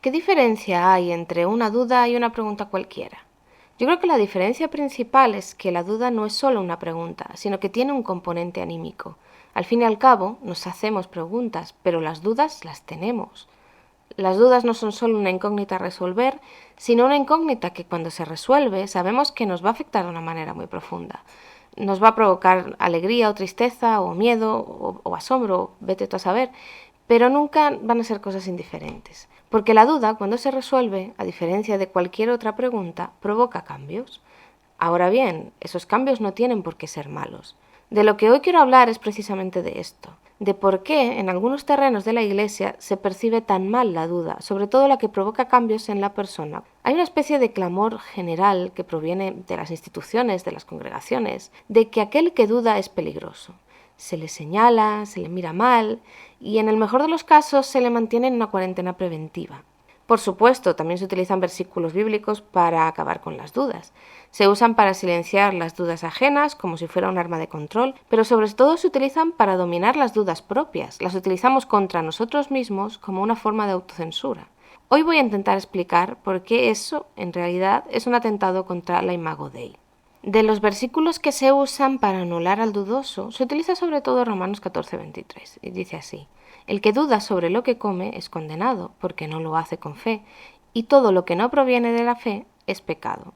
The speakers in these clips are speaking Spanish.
¿Qué diferencia hay entre una duda y una pregunta cualquiera? Yo creo que la diferencia principal es que la duda no es solo una pregunta, sino que tiene un componente anímico. Al fin y al cabo, nos hacemos preguntas, pero las dudas las tenemos. Las dudas no son solo una incógnita a resolver, sino una incógnita que cuando se resuelve sabemos que nos va a afectar de una manera muy profunda. Nos va a provocar alegría o tristeza o miedo o asombro, vete tú a saber, pero nunca van a ser cosas indiferentes. Porque la duda, cuando se resuelve, a diferencia de cualquier otra pregunta, provoca cambios. Ahora bien, esos cambios no tienen por qué ser malos. De lo que hoy quiero hablar es precisamente de esto, de por qué en algunos terrenos de la Iglesia se percibe tan mal la duda, sobre todo la que provoca cambios en la persona. Hay una especie de clamor general que proviene de las instituciones, de las congregaciones, de que aquel que duda es peligroso. Se le señala, se le mira mal y en el mejor de los casos se le mantiene en una cuarentena preventiva. Por supuesto, también se utilizan versículos bíblicos para acabar con las dudas. Se usan para silenciar las dudas ajenas, como si fuera un arma de control, pero sobre todo se utilizan para dominar las dudas propias. Las utilizamos contra nosotros mismos como una forma de autocensura. Hoy voy a intentar explicar por qué eso, en realidad, es un atentado contra la Imago Dei. De los versículos que se usan para anular al dudoso, se utiliza sobre todo Romanos 14:23, y dice así: el que duda sobre lo que come es condenado, porque no lo hace con fe, y todo lo que no proviene de la fe es pecado.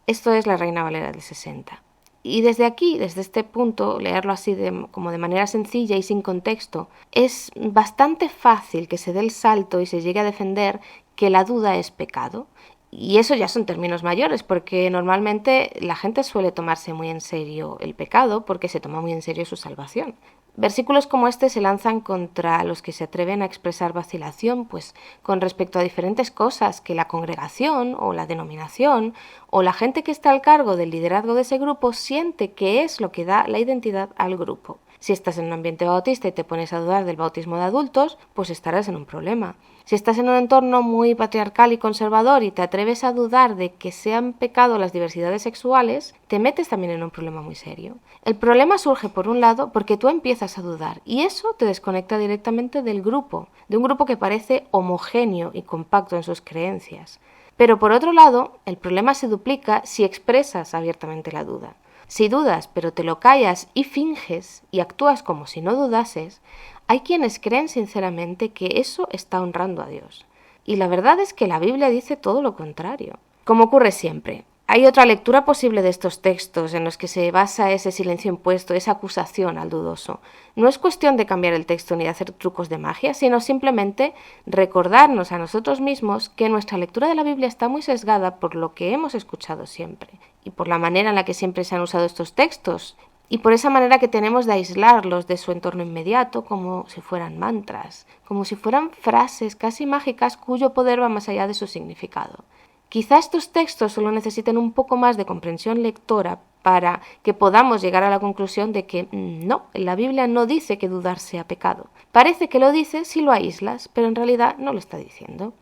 Esto es la Reina Valera del 60. Y desde aquí, desde este punto, leerlo así como de manera sencilla y sin contexto, es bastante fácil que se dé el salto y se llegue a defender que la duda es pecado. Y eso ya son términos mayores, porque normalmente la gente suele tomarse muy en serio el pecado porque se toma muy en serio su salvación. Versículos como este se lanzan contra los que se atreven a expresar vacilación, pues con respecto a diferentes cosas que la congregación o la denominación o la gente que está al cargo del liderazgo de ese grupo siente que es lo que da la identidad al grupo. Si estás en un ambiente bautista y te pones a dudar del bautismo de adultos, pues estarás en un problema. Si estás en un entorno muy patriarcal y conservador y te atreves a dudar de que sean pecado las diversidades sexuales, te metes también en un problema muy serio. El problema surge, por un lado, porque tú empiezas a dudar y eso te desconecta directamente del grupo, de un grupo que parece homogéneo y compacto en sus creencias. Pero por otro lado, el problema se duplica si expresas abiertamente la duda. Si dudas, pero te lo callas y finges y actúas como si no dudases, hay quienes creen sinceramente que eso está honrando a Dios. Y la verdad es que la Biblia dice todo lo contrario. Como ocurre siempre, hay otra lectura posible de estos textos en los que se basa ese silencio impuesto, esa acusación al dudoso. No es cuestión de cambiar el texto ni de hacer trucos de magia, sino simplemente recordarnos a nosotros mismos que nuestra lectura de la Biblia está muy sesgada por lo que hemos escuchado siempre y por la manera en la que siempre se han usado estos textos y por esa manera que tenemos de aislarlos de su entorno inmediato como si fueran mantras, como si fueran frases casi mágicas cuyo poder va más allá de su significado. Quizá estos textos solo necesiten un poco más de comprensión lectora para que podamos llegar a la conclusión de que no, la Biblia no dice que dudar sea pecado. Parece que lo dice si lo aíslas, pero en realidad no lo está diciendo.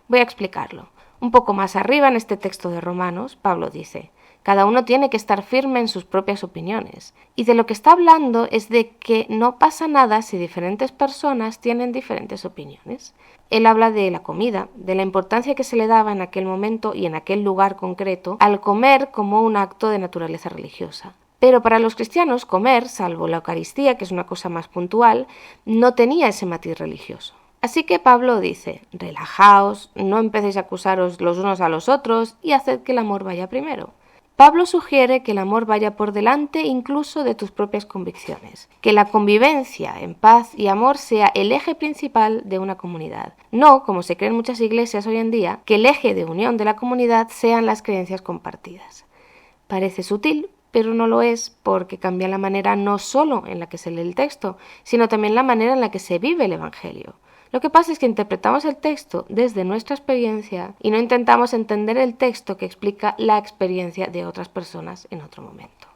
Voy a explicarlo. Un poco más arriba en este texto de Romanos, Pablo dice: cada uno tiene que estar firme en sus propias opiniones. Y de lo que está hablando es de que no pasa nada si diferentes personas tienen diferentes opiniones. Él habla de la comida, de la importancia que se le daba en aquel momento y en aquel lugar concreto al comer como un acto de naturaleza religiosa. Pero para los cristianos comer, salvo la Eucaristía, que es una cosa más puntual, no tenía ese matiz religioso. Así que Pablo dice: relajaos, no empecéis a acusaros los unos a los otros y haced que el amor vaya primero. Pablo sugiere que el amor vaya por delante incluso de tus propias convicciones, que la convivencia en paz y amor sea el eje principal de una comunidad. No, como se cree en muchas iglesias hoy en día, que el eje de unión de la comunidad sean las creencias compartidas. Parece sutil, pero no lo es porque cambia la manera no solo en la que se lee el texto, sino también la manera en la que se vive el Evangelio. Lo que pasa es que interpretamos el texto desde nuestra experiencia y no intentamos entender el texto que explica la experiencia de otras personas en otro momento.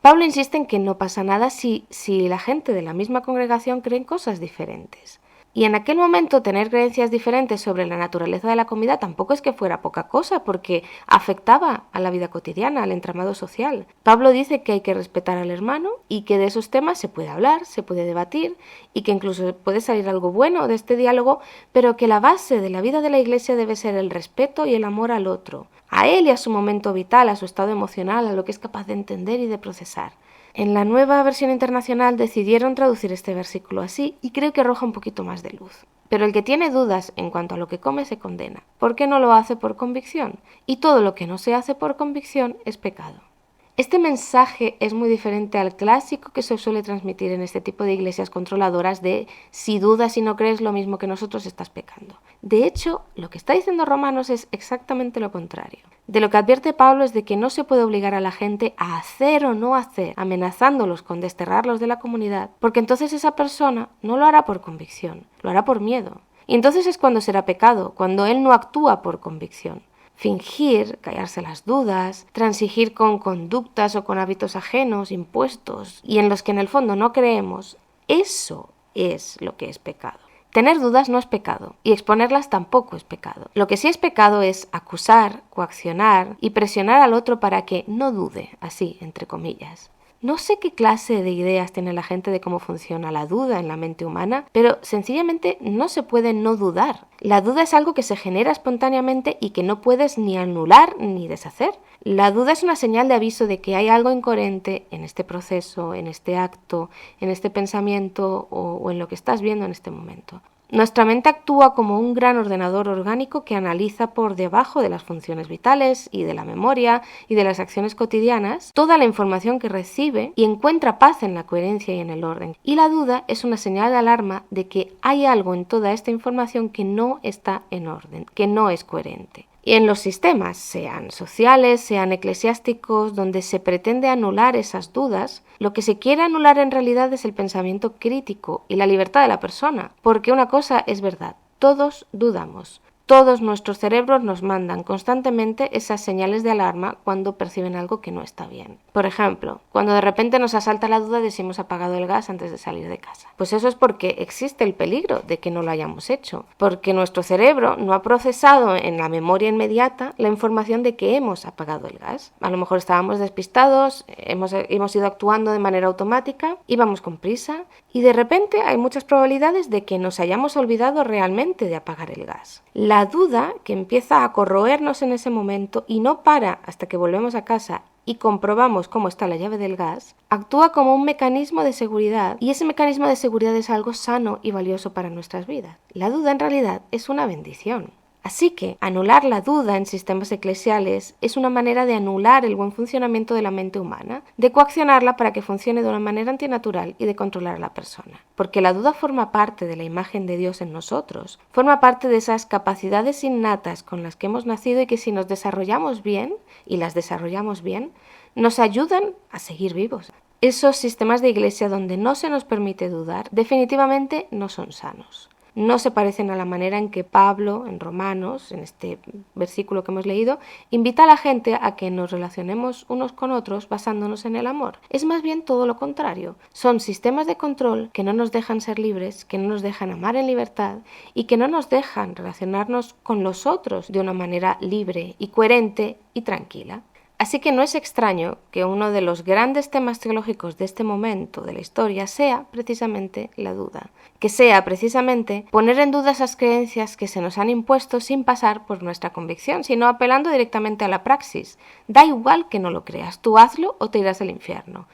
Pablo insiste en que no pasa nada si la gente de la misma congregación cree en cosas diferentes. Y en aquel momento tener creencias diferentes sobre la naturaleza de la comida tampoco es que fuera poca cosa, porque afectaba a la vida cotidiana, al entramado social. Pablo dice que hay que respetar al hermano y que de esos temas se puede hablar, se puede debatir y que incluso puede salir algo bueno de este diálogo, pero que la base de la vida de la Iglesia debe ser el respeto y el amor al otro, a él y a su momento vital, a su estado emocional, a lo que es capaz de entender y de procesar. En la nueva versión internacional decidieron traducir este versículo así y creo que arroja un poquito más de luz. Pero el que tiene dudas en cuanto a lo que come se condena, porque no lo hace por convicción, y todo lo que no se hace por convicción es pecado. Este mensaje es muy diferente al clásico que se suele transmitir en este tipo de iglesias controladoras de si dudas y no crees lo mismo que nosotros estás pecando. De hecho, lo que está diciendo Romanos es exactamente lo contrario. De lo que advierte Pablo es de que no se puede obligar a la gente a hacer o no hacer, amenazándolos con desterrarlos de la comunidad, porque entonces esa persona no lo hará por convicción, lo hará por miedo. Y entonces es cuando será pecado, cuando él no actúa por convicción. Fingir, callarse las dudas, transigir con conductas o con hábitos ajenos, impuestos, y en los que en el fondo no creemos, eso es lo que es pecado. Tener dudas no es pecado, y exponerlas tampoco es pecado. Lo que sí es pecado es acusar, coaccionar y presionar al otro para que no dude, así, entre comillas. No sé qué clase de ideas tiene la gente de cómo funciona la duda en la mente humana, pero sencillamente no se puede no dudar. La duda es algo que se genera espontáneamente y que no puedes ni anular ni deshacer. La duda es una señal de aviso de que hay algo incoherente en este proceso, en este acto, en este pensamiento o en lo que estás viendo en este momento. Nuestra mente actúa como un gran ordenador orgánico que analiza por debajo de las funciones vitales y de la memoria y de las acciones cotidianas toda la información que recibe y encuentra paz en la coherencia y en el orden. Y la duda es una señal de alarma de que hay algo en toda esta información que no está en orden, que no es coherente. Y en los sistemas, sean sociales, sean eclesiásticos, donde se pretende anular esas dudas, lo que se quiere anular en realidad es el pensamiento crítico y la libertad de la persona, porque una cosa es verdad, todos dudamos. Todos nuestros cerebros nos mandan constantemente esas señales de alarma cuando perciben algo que no está bien. Por ejemplo, cuando de repente nos asalta la duda de si hemos apagado el gas antes de salir de casa. Pues eso es porque existe el peligro de que no lo hayamos hecho, porque nuestro cerebro no ha procesado en la memoria inmediata la información de que hemos apagado el gas. A lo mejor estábamos despistados, hemos ido actuando de manera automática, íbamos con prisa y de repente hay muchas probabilidades de que nos hayamos olvidado realmente de apagar el gas. La duda, que empieza a corroernos en ese momento y no para hasta que volvemos a casa y comprobamos cómo está la llave del gas, actúa como un mecanismo de seguridad y ese mecanismo de seguridad es algo sano y valioso para nuestras vidas. La duda en realidad es una bendición. Así que anular la duda en sistemas eclesiales es una manera de anular el buen funcionamiento de la mente humana, de coaccionarla para que funcione de una manera antinatural y de controlar a la persona. Porque la duda forma parte de la imagen de Dios en nosotros, forma parte de esas capacidades innatas con las que hemos nacido y que si nos desarrollamos bien, y las desarrollamos bien, nos ayudan a seguir vivos. Esos sistemas de iglesia donde no se nos permite dudar definitivamente no son sanos. No se parecen a la manera en que Pablo, en Romanos, en este versículo que hemos leído, invita a la gente a que nos relacionemos unos con otros basándonos en el amor. Es más bien todo lo contrario. Son sistemas de control que no nos dejan ser libres, que no nos dejan amar en libertad y que no nos dejan relacionarnos con los otros de una manera libre y coherente y tranquila. Así que no es extraño que uno de los grandes temas teológicos de este momento de la historia sea precisamente la duda, que sea precisamente poner en duda esas creencias que se nos han impuesto sin pasar por nuestra convicción, sino apelando directamente a la praxis. Da igual que no lo creas, tú hazlo o te irás al infierno.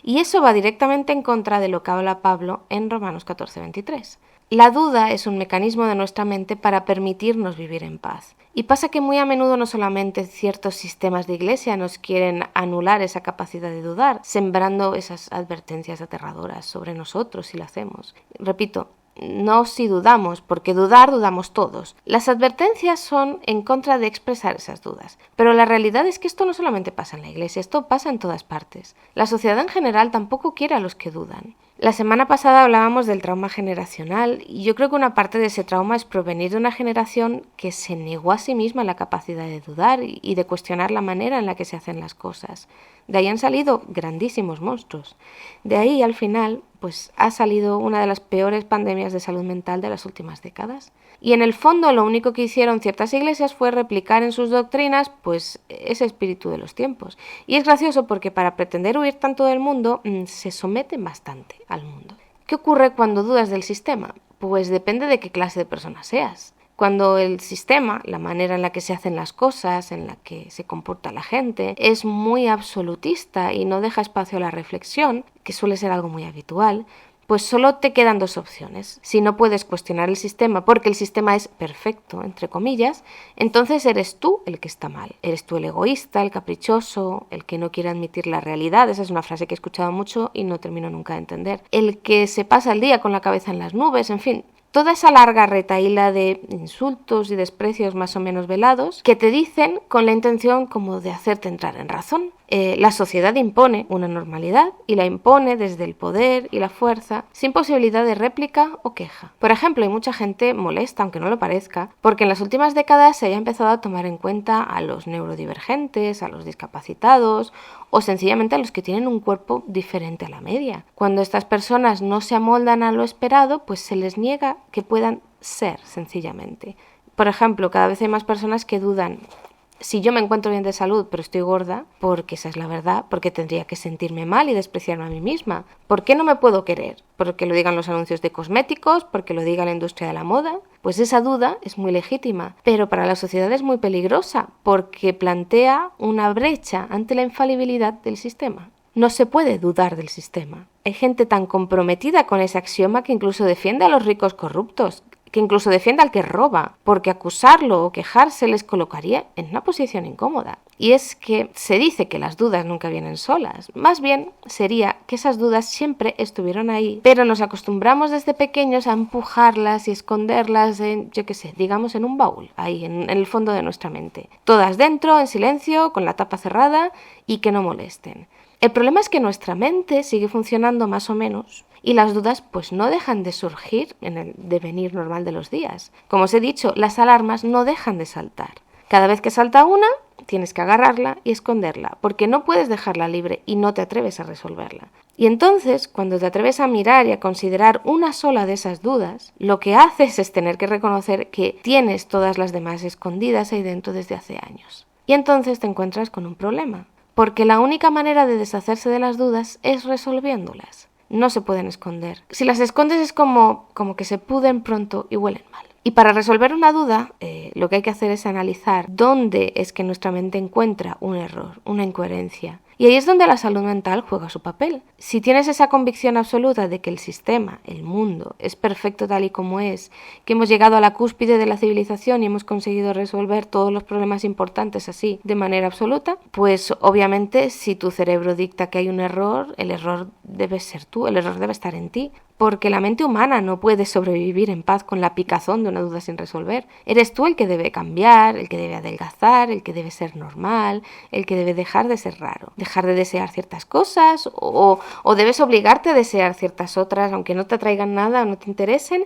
Y eso va directamente en contra de lo que habla Pablo en Romanos 14:23. La duda es un mecanismo de nuestra mente para permitirnos vivir en paz. Y pasa que muy a menudo no solamente ciertos sistemas de iglesia nos quieren anular esa capacidad de dudar, sembrando esas advertencias aterradoras sobre nosotros si lo hacemos. Repito, no si dudamos, porque dudamos todos. Las advertencias son en contra de expresar esas dudas. Pero la realidad es que esto no solamente pasa en la iglesia, esto pasa en todas partes. La sociedad en general tampoco quiere a los que dudan. La semana pasada hablábamos del trauma generacional y yo creo que una parte de ese trauma es provenir de una generación que se negó a sí misma la capacidad de dudar y de cuestionar la manera en la que se hacen las cosas. De ahí han salido grandísimos monstruos. De ahí, al final, pues ha salido una de las peores pandemias de salud mental de las últimas décadas. Y en el fondo lo único que hicieron ciertas iglesias fue replicar en sus doctrinas pues ese espíritu de los tiempos. Y es gracioso porque para pretender huir tanto del mundo se someten bastante al mundo. ¿Qué ocurre cuando dudas del sistema? Pues depende de qué clase de persona seas. Cuando el sistema, la manera en la que se hacen las cosas, en la que se comporta la gente, es muy absolutista y no deja espacio a la reflexión, que suele ser algo muy habitual, pues solo te quedan dos opciones. Si no puedes cuestionar el sistema porque el sistema es perfecto, entre comillas, entonces eres tú el que está mal. Eres tú el egoísta, el caprichoso, el que no quiere admitir la realidad. Esa es una frase que he escuchado mucho y no termino nunca de entender. El que se pasa el día con la cabeza en las nubes, en fin. Toda esa larga retahíla de insultos y desprecios más o menos velados que te dicen con la intención como de hacerte entrar en razón. La sociedad impone una normalidad y la impone desde el poder y la fuerza sin posibilidad de réplica o queja. Por ejemplo, hay mucha gente molesta, aunque no lo parezca, porque en las últimas décadas se haya empezado a tomar en cuenta a los neurodivergentes, a los discapacitados o sencillamente a los que tienen un cuerpo diferente a la media. Cuando estas personas no se amoldan a lo esperado, pues se les niega que puedan ser, sencillamente. Por ejemplo, cada vez hay más personas que dudan: si yo me encuentro bien de salud pero estoy gorda, porque esa es la verdad, porque tendría que sentirme mal y despreciarme a mí misma. ¿Por qué no me puedo querer? ¿Porque lo digan los anuncios de cosméticos? ¿Porque lo diga la industria de la moda? Pues esa duda es muy legítima, pero para la sociedad es muy peligrosa, porque plantea una brecha ante la infalibilidad del sistema. No se puede dudar del sistema. Hay gente tan comprometida con ese axioma que incluso defiende a los ricos corruptos, que incluso defiende al que roba, porque acusarlo o quejarse les colocaría en una posición incómoda. Y es que se dice que las dudas nunca vienen solas. Más bien sería que esas dudas siempre estuvieron ahí, pero nos acostumbramos desde pequeños a empujarlas y esconderlas en, yo qué sé, digamos en un baúl, ahí en el fondo de nuestra mente. Todas dentro, en silencio, con la tapa cerrada y que no molesten. El problema es que nuestra mente sigue funcionando más o menos y las dudas pues no dejan de surgir en el devenir normal de los días. Como os he dicho, las alarmas no dejan de saltar. Cada vez que salta una, tienes que agarrarla y esconderla, porque no puedes dejarla libre y no te atreves a resolverla. Y entonces, cuando te atreves a mirar y a considerar una sola de esas dudas, lo que haces es tener que reconocer que tienes todas las demás escondidas ahí dentro desde hace años. Y entonces te encuentras con un problema, porque la única manera de deshacerse de las dudas es resolviéndolas. No se pueden esconder. Si las escondes es como que se pudren pronto y huelen mal. Y para resolver una duda, lo que hay que hacer es analizar dónde es que nuestra mente encuentra un error, una incoherencia. Y ahí es donde la salud mental juega su papel. Si tienes esa convicción absoluta de que el sistema, el mundo, es perfecto tal y como es, que hemos llegado a la cúspide de la civilización y hemos conseguido resolver todos los problemas importantes así, de manera absoluta, pues obviamente si tu cerebro dicta que hay un error, el error debe ser tú, el error debe estar en ti. Porque la mente humana no puede sobrevivir en paz con la picazón de una duda sin resolver. Eres tú el que debe cambiar, el que debe adelgazar, el que debe ser normal, el que debe dejar de ser raro, dejar de desear ciertas cosas o debes obligarte a desear ciertas otras, aunque no te atraigan nada o no te interesen.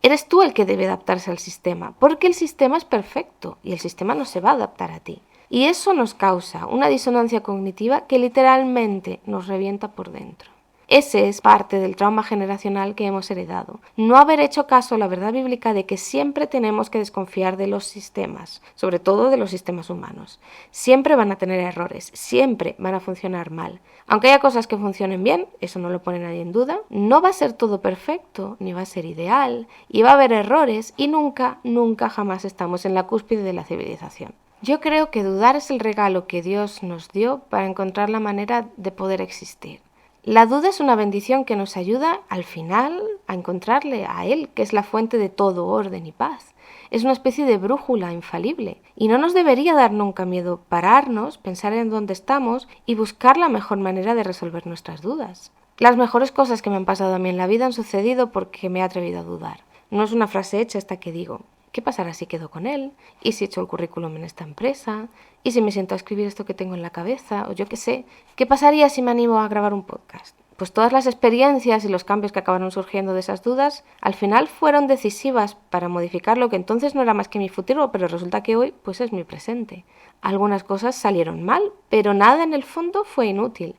Eres tú el que debe adaptarse al sistema, porque el sistema es perfecto y el sistema no se va a adaptar a ti. Y eso nos causa una disonancia cognitiva que literalmente nos revienta por dentro. Ese es parte del trauma generacional que hemos heredado. No haber hecho caso a la verdad bíblica de que siempre tenemos que desconfiar de los sistemas, sobre todo de los sistemas humanos. Siempre van a tener errores, siempre van a funcionar mal. Aunque haya cosas que funcionen bien, eso no lo pone nadie en duda, no va a ser todo perfecto, ni va a ser ideal, y va a haber errores, y nunca, nunca jamás estamos en la cúspide de la civilización. Yo creo que dudar es el regalo que Dios nos dio para encontrar la manera de poder existir. La duda es una bendición que nos ayuda, al final, a encontrarle a Él, que es la fuente de todo orden y paz. Es una especie de brújula infalible. Y no nos debería dar nunca miedo pararnos, pensar en dónde estamos y buscar la mejor manera de resolver nuestras dudas. Las mejores cosas que me han pasado a mí en la vida han sucedido porque me he atrevido a dudar. No es una frase hecha esta que digo: ¿qué pasará si quedo con él? ¿Y si echo el currículum en esta empresa? ¿Y si me siento a escribir esto que tengo en la cabeza? O yo qué sé. ¿Qué pasaría si me animo a grabar un podcast? pues todas las experiencias y los cambios que acabaron surgiendo de esas dudas al final fueron decisivas para modificar lo que entonces no era más que mi futuro, pero resulta que hoy pues es mi presente. Algunas cosas salieron mal, pero nada en el fondo fue inútil.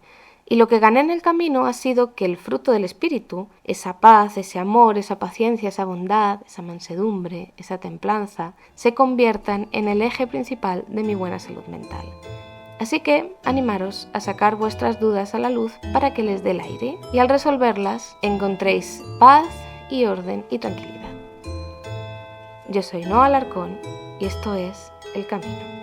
Y lo que gané en el camino ha sido que el fruto del espíritu, esa paz, ese amor, esa paciencia, esa bondad, esa mansedumbre, esa templanza, se conviertan en el eje principal de mi buena salud mental. Así que animaros a sacar vuestras dudas a la luz para que les dé el aire y al resolverlas encontréis paz y orden y tranquilidad. Yo soy Noa Alarcón y esto es El Camino.